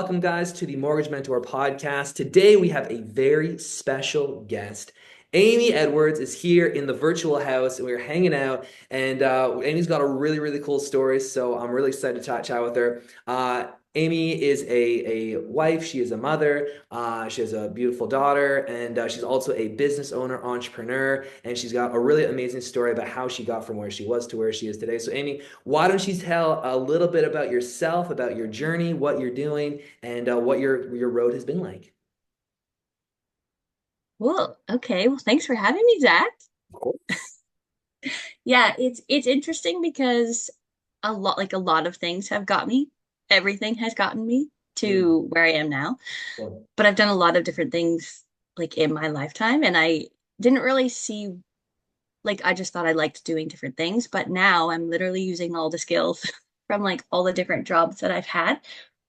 Welcome, guys, to the Mortgage Mentor podcast. Today, we have a very special guest. Amy Edwards is here in the virtual house, and we're hanging out. And Amy's got a really cool story, so I'm really excited to chat with her. Amy is a wife. She is a mother. She has a beautiful daughter, and she's also a business owner, entrepreneur. And she's got a really amazing story about how she got from where she was to where she is today. So, Amy, why don't you tell a little bit about yourself, about your journey, what you're doing, and what your road has been like? Well, okay. Well, thanks for having me, Zach. Of course. Yeah, it's interesting because a lot of things have got me. Everything has gotten me Mm, to where I am now. cool. But I've done a lot of different things like in my lifetime, and I didn't really see like I just thought I liked doing different things, but now I'm literally using all the skills from like all the different jobs that I've had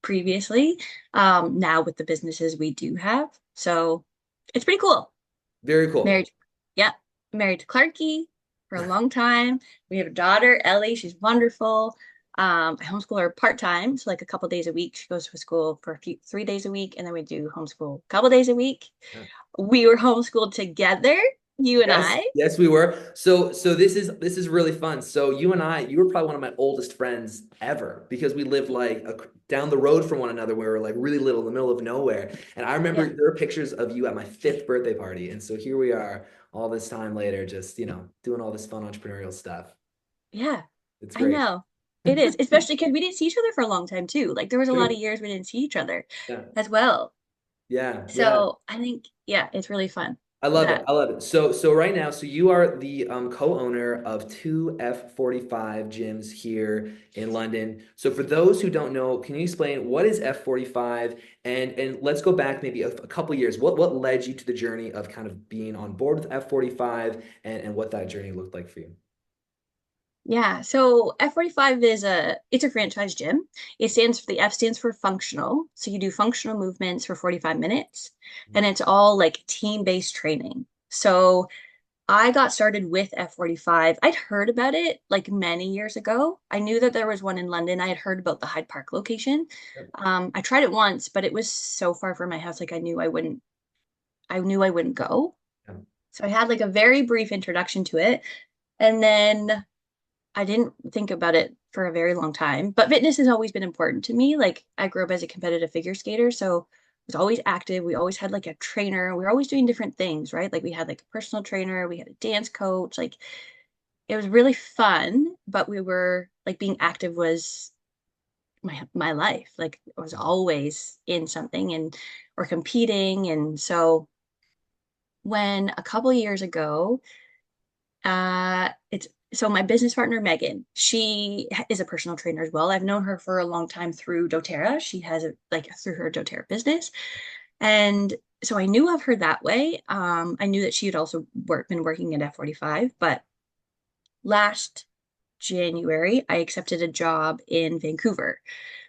previously, now with the businesses we do have. So it's pretty cool. Very cool. Married, yeah, married to Clarky for a long time. We have a daughter, Ellie. She's wonderful. I homeschool her part-time, so like a couple days a week. She goes to school for 3 days a week, and then we do homeschool a couple days a week. Yeah. We were homeschooled together, you and Yes, I. yes, we were. So this is really fun. So you were probably one of my oldest friends ever because we lived like down the road from one another. We were like really little in the middle of nowhere. And I remember Yeah, there are pictures of you at my fifth birthday party. And so here we are, all this time later, just doing all this fun entrepreneurial stuff. yeah, It's I great. know. It is, especially because we didn't see each other for a long time too. Like there was a lot of True. years we didn't see each other Yeah, as well. yeah. So I think, yeah, it's really fun. I love it. That I love it. So right now, so you are the co-owner of two F45 gyms here in London. So for those who don't know, can you explain what is F45? And let's go back maybe a couple years. What led you to the journey of kind of being on board with F45 and what that journey looked like for you? Yeah, so F45 is a franchise gym. The F stands for functional. So you do functional movements for 45 minutes and it's all like team-based training. So I got started with F45. I'd heard about it like many years ago. I knew that there was one in London. I had heard about the Hyde Park location. Yep. I tried it once, but it was so far from my house, like I knew I wouldn't go. Yeah. So I had like a very brief introduction to it. And then I didn't think about it for a very long time, but fitness has always been important to me. Like I grew up as a competitive figure skater, so I was always active. We always had like a trainer. We were always doing different things, right? Like we had like a personal trainer, we had a dance coach. Like it was really fun, but we were like being active was my life. Like I was always in something and or competing. And so when a couple years ago, it's so my business partner Megan, she is a personal trainer as well. I've known her for a long time through doTERRA. She has a like through her doTERRA business. And so I knew of her that way. I knew that she had also been working at F45, but last January I accepted a job in Vancouver.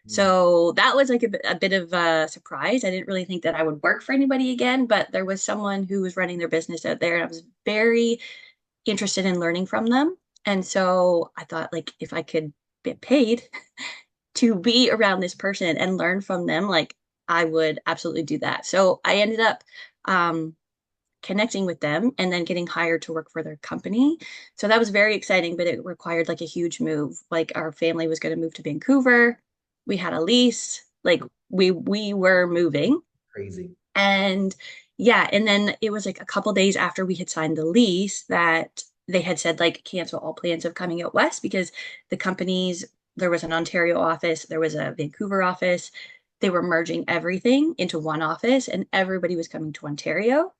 Mm. So that was like a bit of a surprise. I didn't really think that I would work for anybody again, but there was someone who was running their business out there, and I was very interested in learning from them. And so I thought, like, if I could get paid to be around this person and learn from them, like, I would absolutely do that. So I ended up um, connecting with them and then getting hired to work for their company. So that was very exciting, but it required like a huge move. Like, our family was going to move to Vancouver. We had a lease. Like, we were moving. Crazy. And yeah, and then it was like a couple days after we had signed the lease that they had said like cancel all plans of coming out west because the companies, there was an Ontario office, there was a Vancouver office. They were merging everything into one office and everybody was coming to Ontario.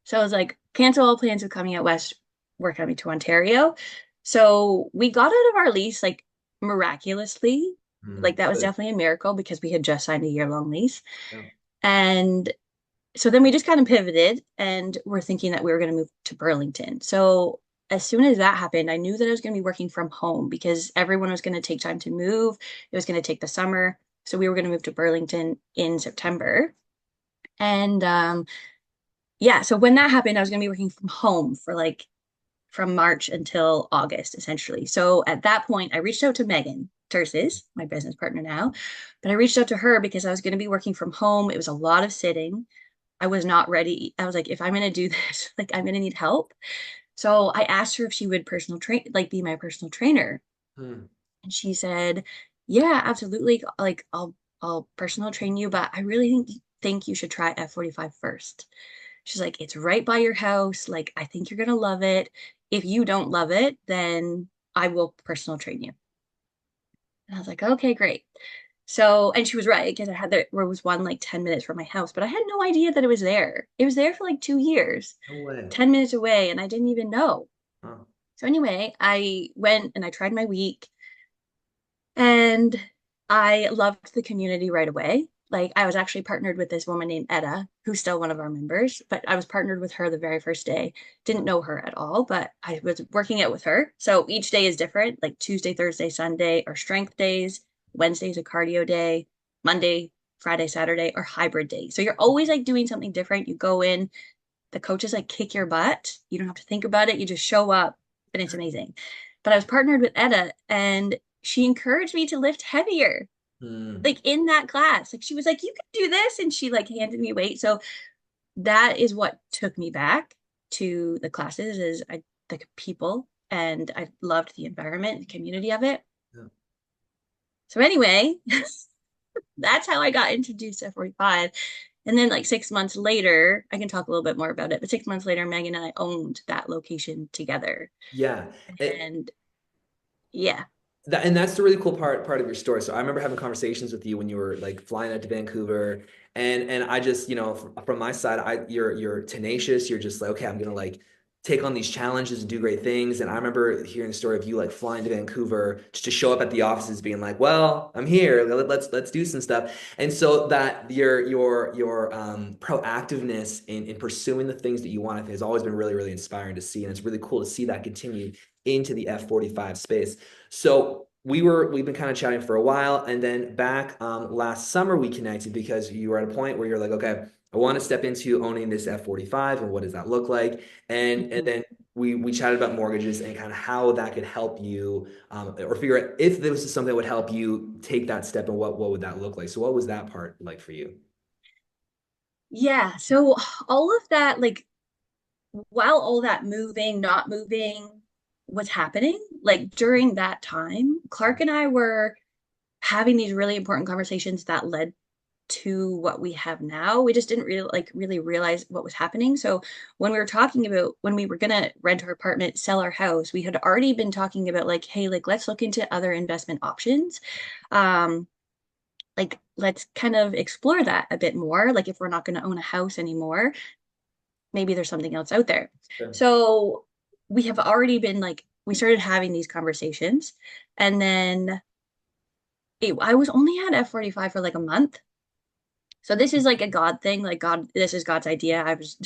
So I was like, cancel all plans of coming out west. We're coming to Ontario. So we got out of our lease like miraculously. Like that was Good. definitely a miracle because we had just signed a year-long lease. Yeah. And so then we just kind of pivoted and we're thinking that we were going to move to Burlington. So as soon as that happened, I knew that I was going to be working from home because everyone was going to take time to move. It was going to take the summer. So we were going to move to Burlington in September. And yeah, so when that happened, I was going to be working from home for like from March until August, essentially. So at that point, I reached out to Megan Terses, my business partner now. But I reached out to her because I was going to be working from home. It was a lot of sitting. I was not ready. I was like, if I'm going to do this, like I'm going to need help. So I asked her if she would personal train, like be my personal trainer. Hmm. And she said, yeah, absolutely. Like I'll personal train you, but I really think you should try F45 first. She's like, it's right by your house. Like, I think you're gonna love it. If you don't love it, then I will personal train you. And I was like, okay, great. So, and she was right because there was one like 10 minutes from my house, but I had no idea that it was there. It was there for like 2 years, No way. 10 minutes away, and I didn't even know. Huh. So anyway, I went and I tried my week. And I loved the community right away. Like I was actually partnered with this woman named Etta, who's still one of our members, but I was partnered with her the very first day. Didn't know her at all, but I was working out with her. So each day is different, like Tuesday, Thursday, Sunday are strength days, Wednesday's a cardio day, Monday, Friday, Saturday are hybrid days. So you're always like doing something different. You go in, the coaches like kick your butt. You don't have to think about it. You just show up and it's amazing. But I was partnered with Etta and she encouraged me to lift heavier, Hmm. like in that class. Like she was like, you can do this. And she like handed me weight. So that is what took me back to the classes is the people and I loved the environment, the community of it. Yeah. So anyway, that's how I got introduced to F45. And then like 6 months later, I can talk a little bit more about it, but 6 months later, Megan and I owned that location together. Yeah. And yeah. And that's the really cool part of your story. So I remember having conversations with you when you were like flying out to Vancouver, and I just from my side, you're tenacious. You're just like, okay, I'm gonna like take on these challenges and do great things. And I remember hearing the story of you like flying to Vancouver just to show up at the offices, being like, well, I'm here. Let's do some stuff. And so that your proactiveness in pursuing the things that you want, I think, has always been really inspiring to see, and it's really cool to see that continue into the F45 space. So we've been kind of chatting for a while, and then back last summer we connected because you were at a point where you're like, okay, I want to step into owning this F45, and what does that look like? And Mhm. then we chatted about mortgages and kind of how that could help you, or figure out if this is something that would help you take that step, and what would that look like. So what was that part like for you? Yeah. So all of that, like while all that moving, not moving was happening, like during that time, Clark and I were having these really important conversations that led to what we have now. We just didn't really realize what was happening. So when we were talking about when we were gonna rent our apartment, sell our house, we had already been talking about like, hey, like let's look into other investment options. Um, like let's kind of explore that a bit more. Like if we're not gonna own a house anymore, maybe there's something else out there. Sure. So we have already been like we started having these conversations and then I was only at F45 for like a month. So this is like a God thing, like God, this is God's idea. I was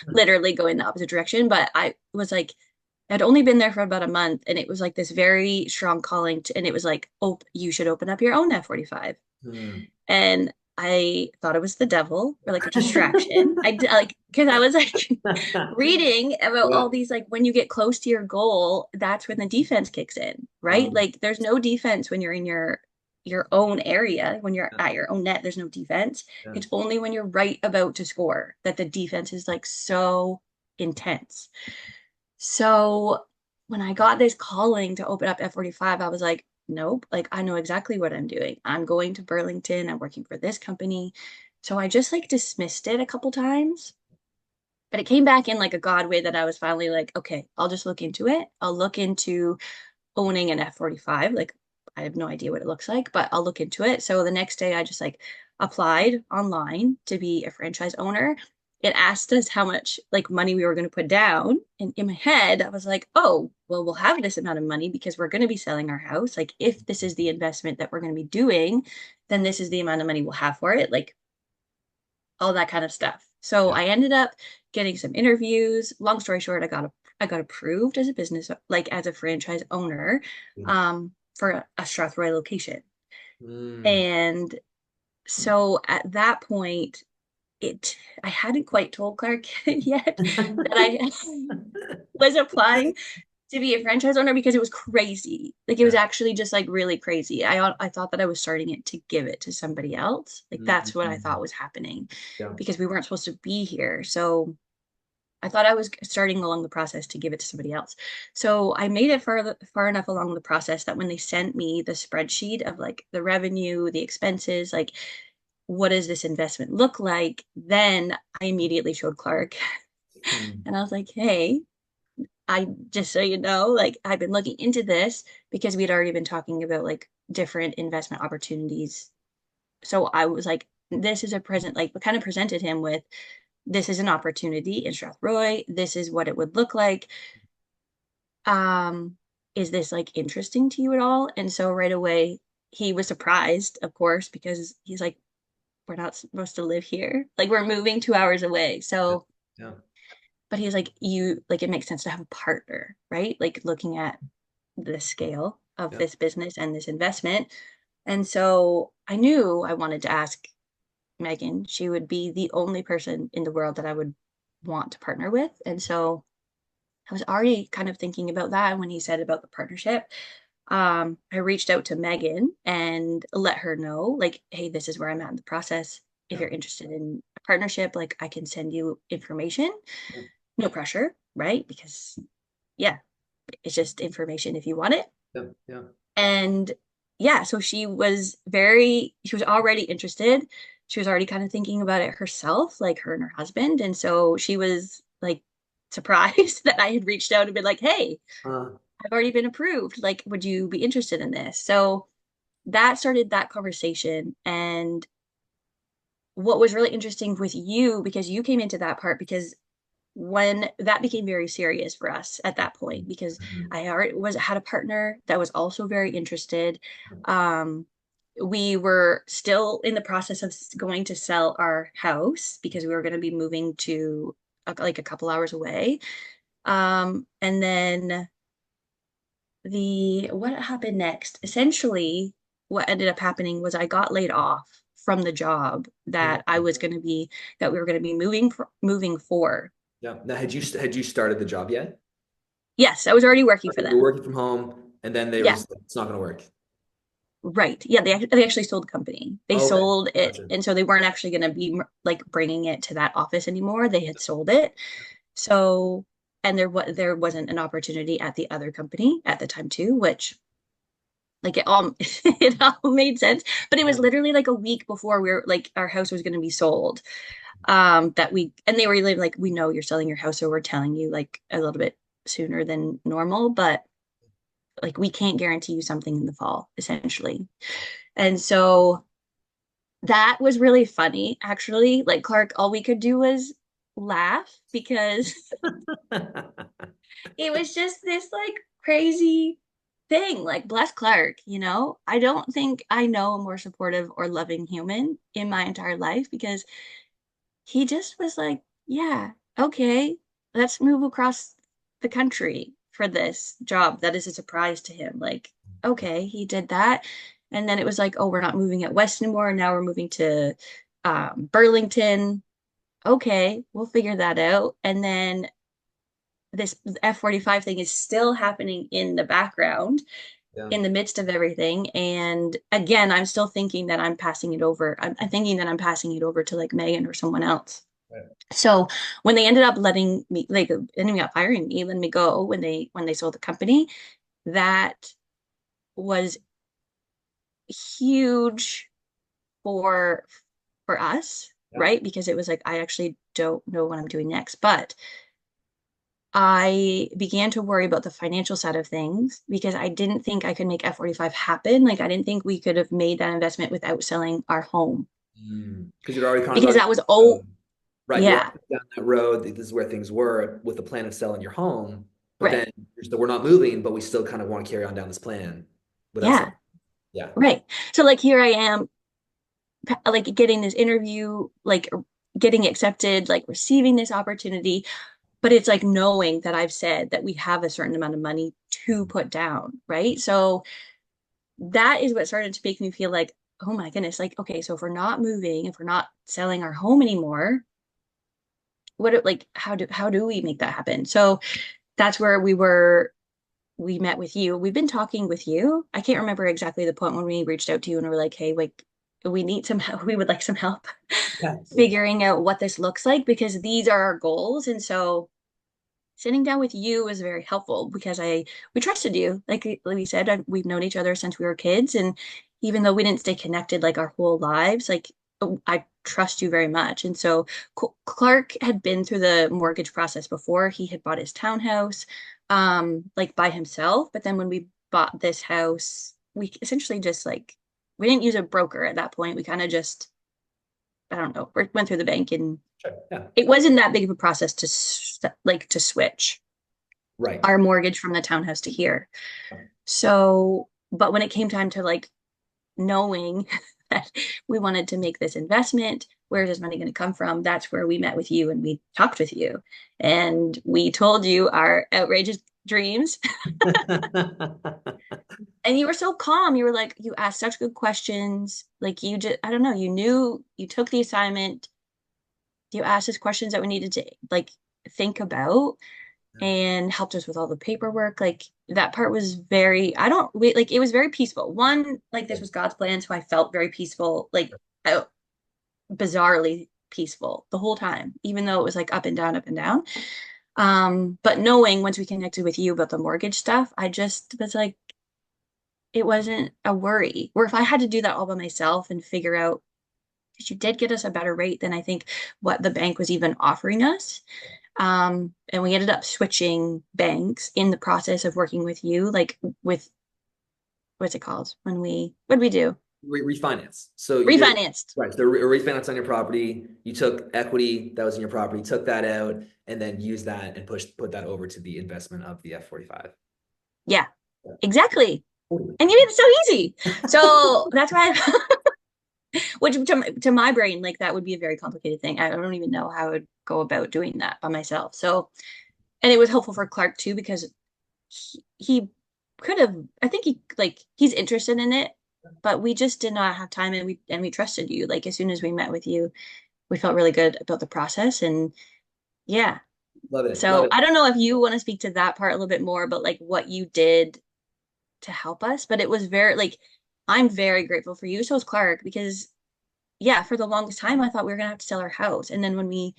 literally going the opposite direction, but I was like, I'd only been there for about a month and it was like this very strong calling to, and it was like, oh, you should open up your own F45. Hmm. And I thought it was the devil or like a distraction. Like, because I was like reading about Yeah. all these, like, when you get close to your goal, that's when the defense kicks in, right? Um, Like, there's no defense when you're in your own area, when you're yeah, at your own net, there's no defense. yeah. It's only when you're right about to score that the defense is like so intense. So when I got this calling to open up F45, I was like, nope, like I know exactly what I'm doing. I'm going to Burlington. I'm working for this company. So I just like dismissed it a couple times, but it came back in like a God way that I was finally like, okay, I'll just look into it. I'll look into owning an F45. Like I have no idea what it looks like, but I'll look into it. So the next day I just like applied online to be a franchise owner. It asked us how much like money we were going to put down. And in my head, I was like, oh, well, we'll have this amount of money because we're going to be selling our house. Like if this is the investment that we're going to be doing, then this is the amount of money we'll have for it. Like all that kind of stuff. So Yeah. I ended up getting some interviews. Long story short, I got approved as a business, like as a franchise owner, for a Strathroy location. Hmm. And so at that point, it I hadn't quite told Clark yet that I was applying. to be a franchise owner because it was crazy. Like it was Yeah. actually just like really crazy. I thought that I was starting it to give it to somebody else. Like that's what I Mhm. thought was happening Yeah. because we weren't supposed to be here. So I thought I was starting along the process to give it to somebody else. So I made it far enough along the process that when they sent me the spreadsheet of like the revenue, the expenses, like what does this investment look like, then I immediately showed Clark Hmm. and I was like, hey, I just so you know, like I've been looking into this because we had already been talking about like different investment opportunities. So I was like, this is a present, like kind of presented him with this is an opportunity in Strathroy. This is what it would look like. Um, is this like interesting to you at all? And so right away he was surprised, of course, because he's like, we're not supposed to live here. Like we're moving 2 hours away. Yeah. So, Yeah. but he's like, you like it makes sense to have a partner, right? Like looking at the scale of Yeah. this business and this investment. And so I knew I wanted to ask Megan. She would be the only person in the world that I would want to partner with. And so I was already kind of thinking about that when he said about the partnership. I reached out to Megan and let her know, like, hey, this is where I'm at in the process. If Yeah. you're interested in a partnership, like, I can send you information. Yeah. No pressure, right? Because, yeah, it's just information if you want it. Yeah. Yeah. And yeah, so she was already interested. She was already kind of thinking about it herself, like her and her husband. And so she was like surprised that I had reached out and been like, hey, Uh, I've already been approved. Like, would you be interested in this? So that started that conversation. And what was really interesting with you, because you came into that part, because when that became very serious for us at that point, because mhm. I already was had a partner that was also very interested. Um, we were still in the process of going to sell our house because we were going to be moving to like a couple hours away. And then the what happened next? Essentially, what ended up happening was I got laid off from the job Mhm. that I was going to be that we were going to be moving for. Yeah. Now, had you started the job yet? Yes, I was already working for Okay, you're them. working from home, and then they were Yeah, just like, it's not going to work. right. Yeah, they actually sold the company. They Okay. sold it, Gotcha. and so they weren't actually going to be like bringing it to that office anymore. They had sold it. So, and there wasn't an opportunity at the other company at the time too, which like it all it all made sense. But it was Yeah. literally like a week before we were like our house was going to be sold. That we and they were like, we know you're selling your house, so we're telling you like a little bit sooner than normal, but like we can't guarantee you something in the fall, essentially. And so that was really funny, actually. Like Clark, all we could do was laugh because it was just this like crazy thing. Like, bless Clark, you know? I don't think I know a more supportive or loving human in my entire life because he just was like, yeah, okay, let's move across the country for this job that is a surprise to him. Like, okay, he did that. And then it was like, oh, we're not moving at West anymore. Now we're moving to Burlington. Okay, we'll figure that out. And then this F-45 thing is still happening in the background Yeah. in the midst of everything. And again, I'm still thinking that I'm passing it over. I'm thinking that I'm passing it over to like Megan or someone else. Right. So when they ended up letting me, like ending up firing me, letting me go when they sold the company, that was huge for us, Yeah. right? Because it was like I actually don't know what I'm doing next. But I began to worry about the financial side of things because I didn't think I could make F-45 happen. Like I didn't think we could have made that investment without selling our home Because you're already kind of because gone. that was oh Right, you're yeah, already down that road. This is where things were with the plan of selling your home. But right. then we're not moving, but we still kind of want to carry on down this plan without Yeah, selling. Yeah. right. So like here I am like getting this interview, like getting accepted, like receiving this opportunity, but it's like knowing that I've said that we have a certain amount of money to put down, right? So that is what started to make me feel like, oh my goodness, like, okay, so if we're not moving, if we're not selling our home anymore, like how do we make that happen? So that's where we were. we met with you. We've been talking with you. I can't remember exactly the point when we reached out to you and we're like, hey, like we need some help. We would like some help Yes. figuring out what this looks like because these are our goals. And so sitting down with you was very helpful because we trusted you. Like we said, we've known each other since we were kids, and even though we didn't stay connected like our whole lives, like I trust you very much. And so Clark had been through the mortgage process before. He had bought his townhouse, like by himself. But then when we bought this house, we essentially just like we didn't use a broker at that point. We kind of just I don't know, went through the bank and Sure. Yeah. it wasn't that big of a process to like to switch Right. our mortgage from the townhouse to here. So, but when it came time to like knowing that we wanted to make this investment, where is this money going to come from? That's where we met with you and we talked with you. And we told you our outrageous dreams. And you were so calm. You were like, you asked such good questions. Like you just, I don't know, you knew you took the assignment. You asked us questions that we needed to like think about and helped us with all the paperwork. Like that part was very, I don't wait, like it was very peaceful. One, like this was God's plan, so I felt very peaceful, like bizarrely peaceful the whole time, even though it was like up and down, up and down. But knowing once we connected with you about the mortgage stuff, I just was like, it wasn't a worry. Or if I had to do that all by myself and figure out, because you did get us a better rate than I think what the bank was even offering us. And we ended up switching banks in the process of working with you, like with what's it called? What did we do? Refinance. So you did Refinanced. right. So refinance on your property. You took equity that was in your property, took that out, and then used that and put that over to the investment of the F-45. Yeah, exactly. And you made it so easy. So that's why, which to my brain, like that would be a very complicated thing. I don't even know how I would go about doing that by myself. So, and it was helpful for Clark too, because he could have, I think he's interested in it, but we just did not have time and we trusted you. Like as soon as we met with you, we felt really good about the process and yeah. Love it. Love So it. I don't know if you want to speak to that part a little bit more, but like what you did to help us. But it was very like I'm very grateful for you. So is Clark because yeah, for the longest time I thought we were gonna have to sell our house. And then when we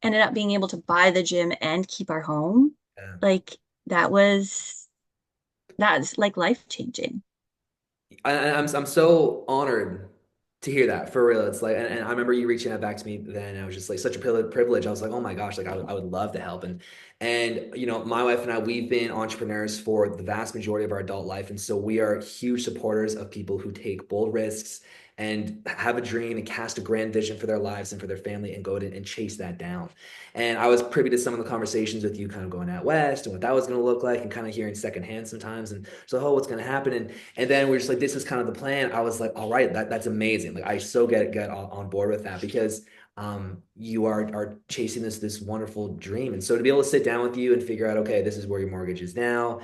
ended up being able to buy the gym and keep our home, Yeah. like that was that's like life changing. I'm so honored to hear that for real. It's like, and I remember you reaching out back to me then. I was just like such a privilege. I was like, oh my gosh, like I would love to help. And you know, my wife and I, we've been entrepreneurs for the vast majority of our adult life, and so we are huge supporters of people who take bold risks and have a dream and cast a grand vision for their lives and for their family and go and chase that down. And I was privy to some of the conversations with you kind of going out west and what that was going to look like and kind of hearing secondhand sometimes. And so, oh, what's going to happen? And then we're just like, this is kind of the plan. I was like, all right, that's amazing. Like I so get on board with that because you are chasing this wonderful dream. And so to be able to sit down with you and figure out, okay, this is where your mortgage is now.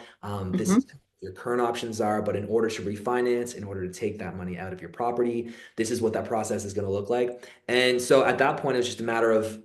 This Hmm. is your current options are, but in order to refinance, in order to take that money out of your property, this is what that process is going to look like. And so at that point, it was just a matter of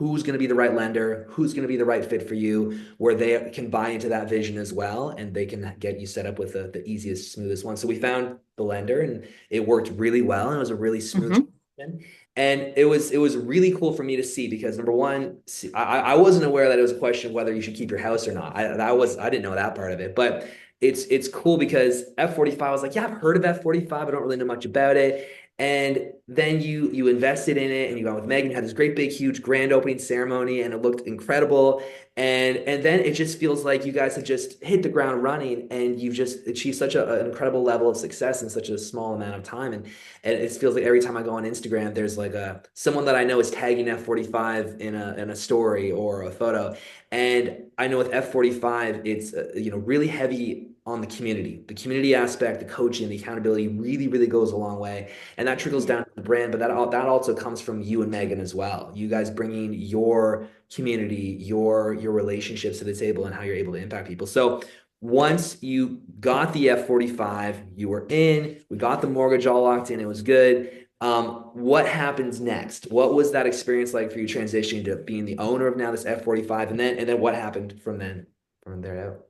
who's going to be the right lender, who's going to be the right fit for you, where they can buy into that vision as well, and they can get you set up with the easiest, smoothest one. So we found the lender, and it worked really well, and it was a really smooth Hmm. transition. And it was really cool for me to see because number one, I wasn't aware that it was a question of whether you should keep your house or not. I didn't know that part of it, but it's cool because F-45 I was like, yeah, I've heard of F-45. I don't really know much about it. And then you invested in it and you got with Megan, you had this great big huge grand opening ceremony and it looked incredible. And then it just feels like you guys have just hit the ground running and you've just achieved such an incredible level of success in such a small amount of time. And it feels like every time I go on Instagram, there's like someone that I know is tagging F-45 in a story or a photo. And I know with F-45, it's really heavy on the community aspect, the coaching, the accountability really goes a long way, and that trickles Yeah. down to the brand. But that also comes from you and Megan as well. You guys bringing your community, your relationships to the table, and how you're able to impact people. So once you got the F-45, you were in. We got the mortgage all locked in. It was good. What happens next? What was that experience like for you transitioning to being the owner of now this F-45, and then what happened from there out?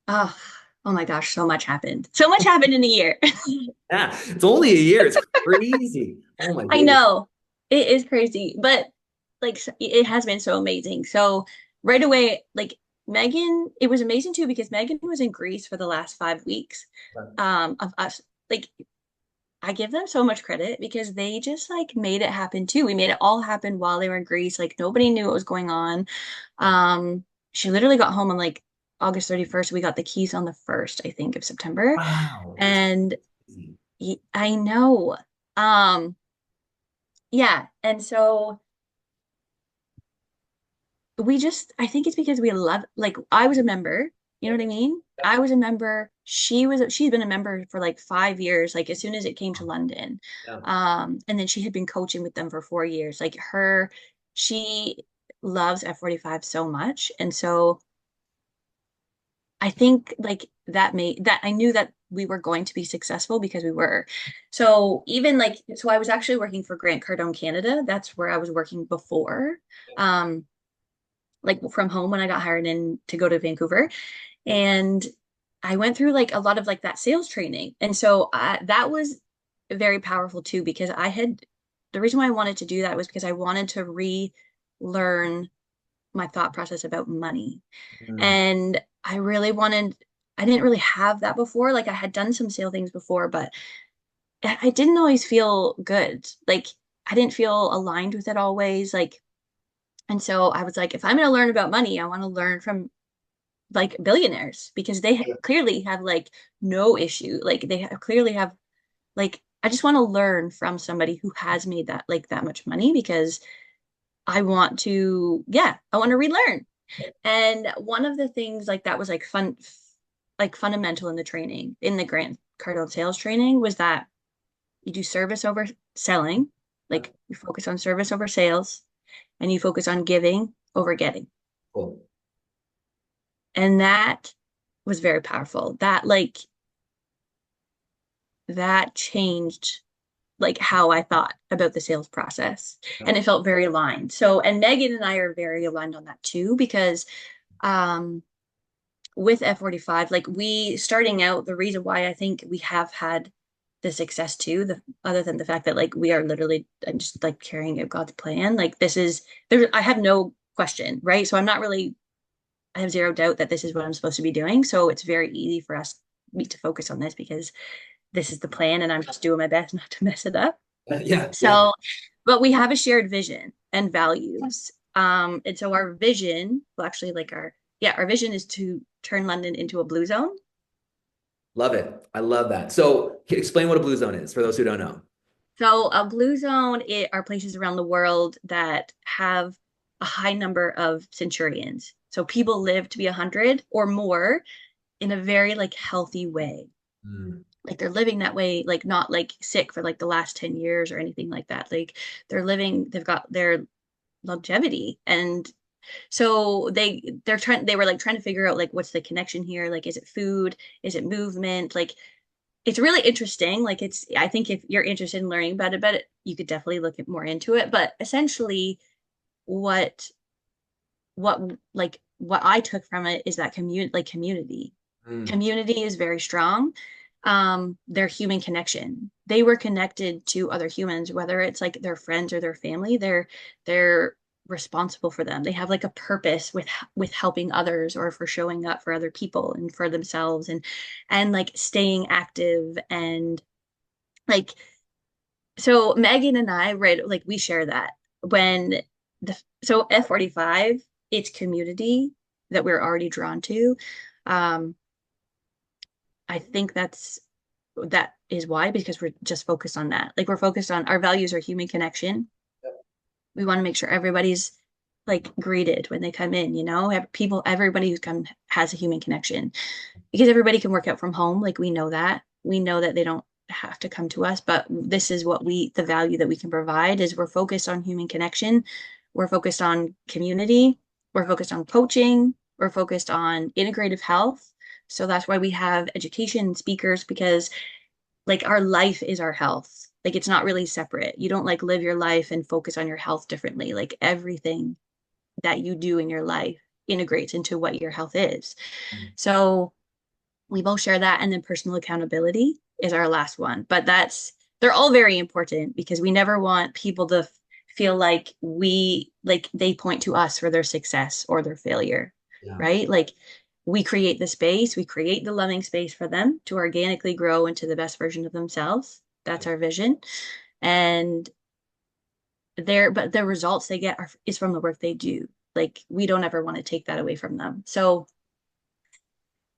Oh, oh my gosh, so much happened. So much happened in a year. Yeah, it's only a year. It's crazy. Oh my I goodness. know it is crazy, but like it has been so amazing. So right away, like Megan, it was amazing too because Megan was in Greece for the last 5 weeks of us. Like I give them so much credit because they just like made it happen too. We made it all happen while they were in Greece. Like nobody knew what was going on. Um, she literally got home on like August 31st. We got the keys on the 1st, I think, of September. Wow, that's And crazy. I know. Um, yeah. And so we just, I think it's because we love, like, I was a member, you know Yeah, what I mean? yeah, I was a member. She's been a member for like 5 years, like as soon as it came to London. yeah. And then she had been coaching with them for 4 years. She loves F45 so much. And so I think like that made that I knew that we were going to be successful because we were. So even like, so I was actually working for Grant Cardone Canada. That's where I was working before. Um, like from home when I got hired in to go to Vancouver. And I went through like a lot of like that sales training. And so that was very powerful too, because the reason why I wanted to do that was because I wanted to relearn my thought process about money. Mm, And I didn't really have that before. Like I had done some sale things before, but I didn't always feel good. Like I didn't feel aligned with it always. Like, and so I was like, if I'm going to learn about money, I want to learn from like billionaires because they clearly have like no issue. Like clearly have like I just want to learn from somebody who has made that like that much money because I want to relearn. And one of the things like that was like fun like fundamental in the training, in the Grant Cardone sales training was that you do service over selling, yeah, like you focus on service over sales and you focus on giving over getting. cool. And that was very powerful. That changed like how I thought about the sales process. Yeah. And it felt very aligned. So, and Megan and I are very aligned on that too, because um, with F45, like we starting out, the reason why I think we have had the success too, other than the fact that like we are literally just like carrying out God's plan, like I have no question, right? So I have zero doubt that this is what I'm supposed to be doing. So it's very easy for me to focus on this because this is the plan and I'm just doing my best not to mess it up. Yeah, yeah. So, but we have a shared vision and values. And so our vision, well, actually, our vision is to turn London into a blue zone. Love it. I love that. So, explain what a blue zone is for those who don't know. So, a blue zone are places around the world that have a high number of centurions. So, people live to be 100 or more in a very like healthy way. Mm, Like they're living that way, like not like sick for like the last 10 years or anything like that. Like they've got their longevity. And so they were like trying to figure out like what's the connection here? Like, is it food? Is it movement? Like it's really interesting. Like I think if you're interested in learning about it, you could definitely look at more into it. But essentially what what what I took from it is that community. mm, Community is very strong. Their human connection. They were connected to other humans, whether it's like their friends or their family. They're responsible for them. They have like a purpose with helping others or for showing up for other people and for themselves and like staying active and like so Megan and I read like we share that when so F45 it's community that we're already drawn to. Um, I think that is why because we're just focused on that. Like we're focused on our values are human connection. We want to make sure everybody's like greeted when they come in, you know, everybody who's come has a human connection because everybody can work out from home. Like we know that they don't have to come to us, but this is the value that we can provide is we're focused on human connection. We're focused on community. We're focused on coaching. We're focused on integrative health. So that's why we have education speakers because like our life is our health. Like it's not really separate. You don't like live your life and focus on your health differently. Like everything that you do in your life integrates into what your health is. mm. So We both share that. And then personal accountability is our last one. But they're all very important because we never want people to feel like they point to us for their success or their failure, Yeah. right? Like we create the space, we create the loving space for them to organically grow into the best version of themselves. That's our vision. And but the results they get is from the work they do. Like we don't ever want to take that away from them. So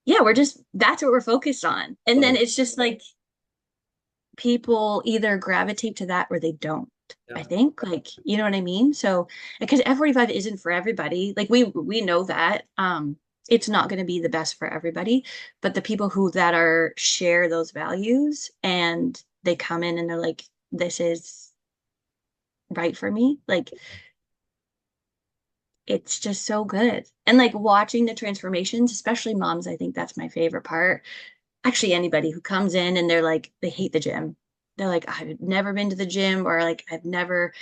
yeah, that's what we're focused on. And Love then it. it's just like people either gravitate to that or they don't. I Yeah. think, like, you know what I mean? So, because F45 isn't for everybody, like we know that it's not going to be the best for everybody, but the people who that are share those values and they come in and they're like, this is right for me. Like it's just so good. And like watching the transformations, especially moms, I think that's my favorite part. Actually, anybody who comes in and they're like, they hate the gym. They're like, I've never been to the gym or like, I've never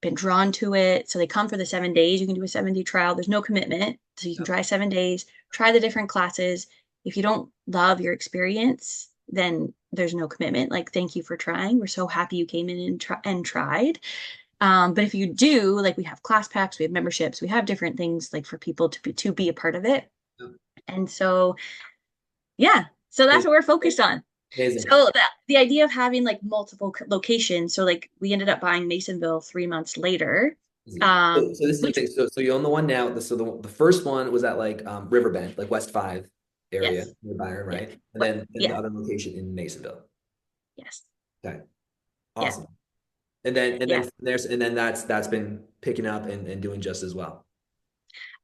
been drawn to it. So they come for the 7 days. You can do a 7 day trial. There's no commitment. So you can Yeah. try 7 days, try the different classes. If you don't love your experience, then there's no commitment. Like, thank you for trying. We're so happy you came in and tried. But if you do, like we have class packs, we have memberships, we have different things like for people to be a part of it. Yeah. And so, yeah, so that's what we're focused on. Amazing. So the idea of having like multiple locations, so like we ended up buying Masonville 3 months later. Easy. So this is the Which thing. So you own the one now. So the first one was at like Riverbend, like West 5 area yes, near Byron, yes, right? And but then the yeah, other location in Masonville. yes, Okay. yeah, Awesome. And then yeah. that's been picking up and doing just as well.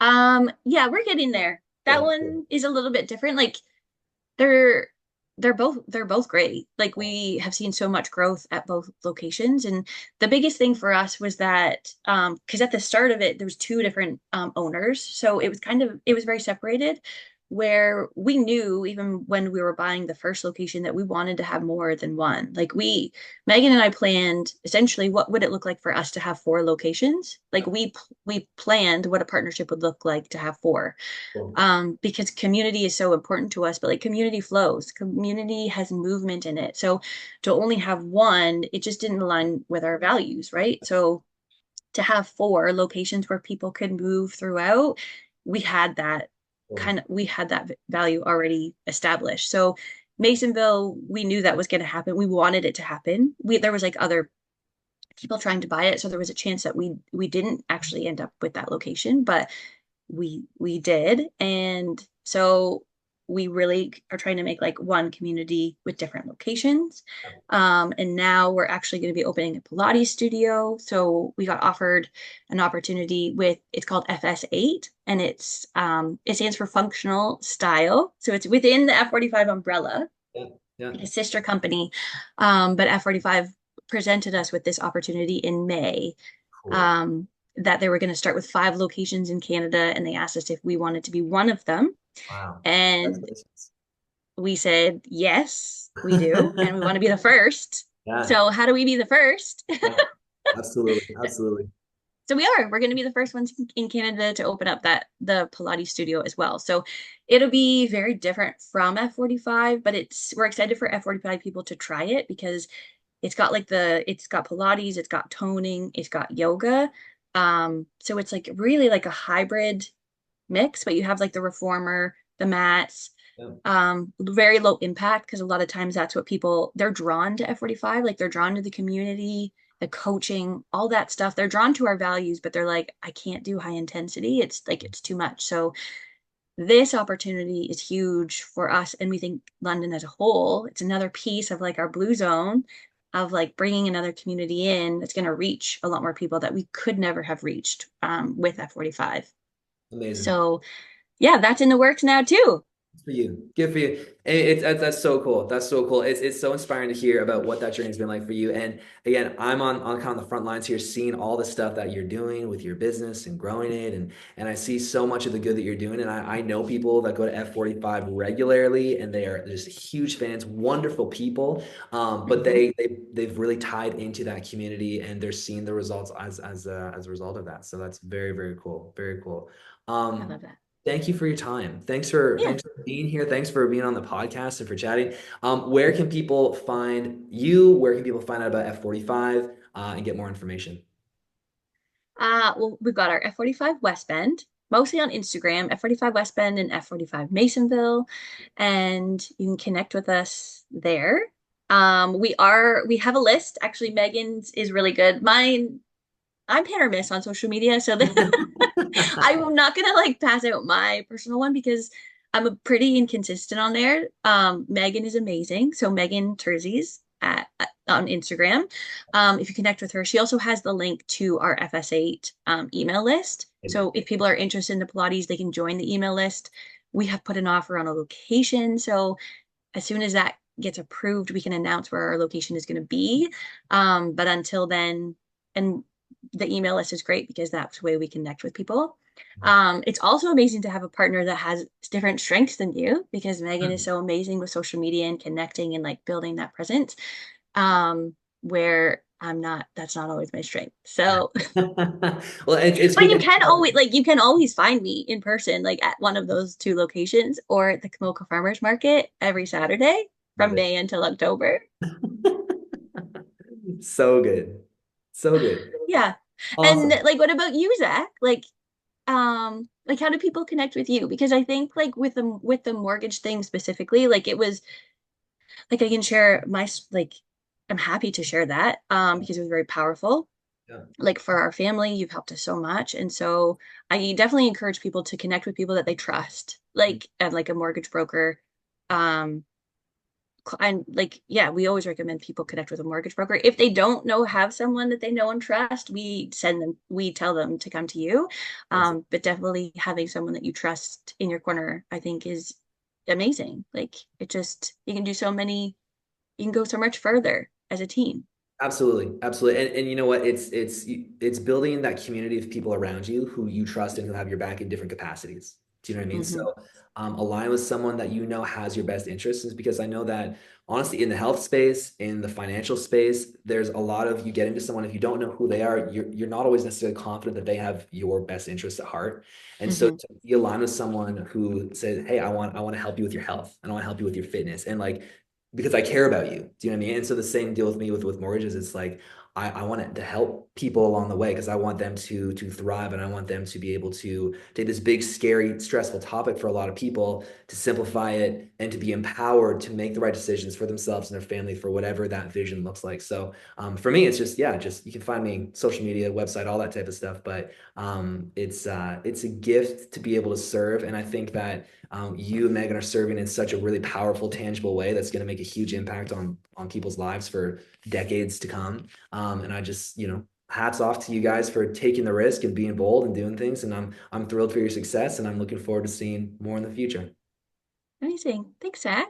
Yeah, we're getting there. That Good. Good. one is a little bit different. Like they're they're both great. Like we have seen so much growth at both locations. And the biggest thing for us was that because at the start of it, there was two different owners. So it was very separated where we knew even when we were buying the first location that we wanted to have more than one. Like Megan and I planned essentially what would it look like for us to have four locations. Like we planned what a partnership would look like to have four Cool. because community is so important to us, but like community flows, community has movement in it. So to only have one, it just didn't align with our values, right? So to have four locations where people could move throughout, we had that Cool. we had that value already established. So Masonville, we knew that was going to happen. We wanted it to happen. There was like other people trying to buy it, so there was a chance that we didn't actually end up with that location, but we did. And so we really are trying to make like one community with different locations. And now we're actually going to be opening a Pilates studio. So we got offered an opportunity with it's called FS8 and it stands for functional style. So it's within the F45 umbrella, Yeah. Yeah. like a sister company. But F45 presented us with this opportunity in May Cool. um, that they were going to start with 5 locations in Canada, and they asked us if we wanted to be one of them. Wow. And Congratulations. we said, yes, we do. And we want to be the first. Yeah. So, how do we be the first? Yeah. Absolutely. Absolutely. So we're going to be the first ones in Canada to open up the Pilates studio as well. So it'll be very different from F45, but we're excited for F45 people to try it because it's got Pilates, it's got toning, it's got yoga. So it's like really like a hybrid mix, but you have like the reformer, the mats, Yeah. very low impact because a lot of times that's what people they're drawn to F45, like they're drawn to the community, the coaching, all that stuff. They're drawn to our values, but they're like, I can't do high intensity. It's like it's too much. So this opportunity is huge for us, and we think London as a whole, it's another piece of like our blue zone of like bringing another community in that's going to reach a lot more people that we could never have reached with F45. Amazing. So yeah, that's in the works now too. For you. Good for you. And that's so cool. That's so cool. It's so inspiring to hear about what that journey's been like for you. And again, I'm on kind of the front lines here, seeing all the stuff that you're doing with your business and growing it. And I see so much of the good that you're doing. And I know people that go to F45 regularly and they are just huge fans, wonderful people. But Mhm. they've really tied into that community and they're seeing the results as a result of that. So that's very, very cool. Very cool. I Um, love that. thank you for your time. Yeah. Thanks for being here. Thanks for being on the podcast and for chatting. Where can people find you? Where can people find out about F45 and get more information? Well, we've got our F45 West Bend, mostly on Instagram, F45 West Bend and F45 Masonville, and you can connect with us there. We have a list. Actually, Megan's is really good. Mine, I'm hit or miss on social media, so I'm not gonna like pass out my personal one because I'm a pretty inconsistent on there. Megan is amazing. So Megan Terzies on Instagram. If you connect with her, she also has the link to our FS8 email list. So if people are interested in the Pilates, they can join the email list. We have put an offer on a location. So as soon as that gets approved, we can announce where our location is going to be. But until then, and the email list is great because that's the way we connect with people. It's also amazing to have a partner that has different strengths than you because Megan is so amazing with social media and connecting and like building that presence. Where I'm not, that's not always my strength. So, Well, it's but good to have. you can always find me in person, like at one of those two locations or at the Kamoka Farmers Market every Saturday from Love it. May until October. So good. So good. Yeah. And Awesome. like, what about you, Zach? Like how do people connect with you? Because I think like with the mortgage thing specifically, like it was like I can share my like I'm happy to share that because it was very powerful. Yeah. Like for our family, you've helped us so much. And so I definitely encourage people to connect with people that they trust, like at like a mortgage broker. Um, and like, yeah, we always recommend people connect with a mortgage broker. If they don't know, have someone that they know and trust, we tell them to come to you. That's it. But definitely having someone that you trust in your corner, I think is amazing. Like it just, you can go so much further as a team. Absolutely, absolutely, and you know what? It's building that community of people around you who you trust and who have your back in different capacities. Do you know what I mean? Hmm. So, align with someone that you know has your best interests, is because I know that honestly, in the health space, in the financial space, there's a lot of you get into someone if you don't know who they are, you're not always necessarily confident that they have your best interests at heart, and so Hmm. to be aligned with someone who says, "Hey, I want to help you with your health, and I want to help you with your fitness," and like because I care about you. Do you know what I mean? And so the same deal with me with mortgages. It's like I want it to help people along the way because I want them to thrive and I want them to be able to take this big, scary, stressful topic for a lot of people to simplify it and to be empowered to make the right decisions for themselves and their family for whatever that vision looks like. So for me, it's just yeah, just you can find me social media, website, all that type of stuff. But it's a gift to be able to serve, and I think that you and Megan are serving in such a really powerful, tangible way that's going to make a huge impact on people's lives for decades to come. And I just, hats off to you guys for taking the risk and being bold and doing things. And I'm thrilled for your success, and I'm looking forward to seeing more in the future. Amazing. Thanks, Zach.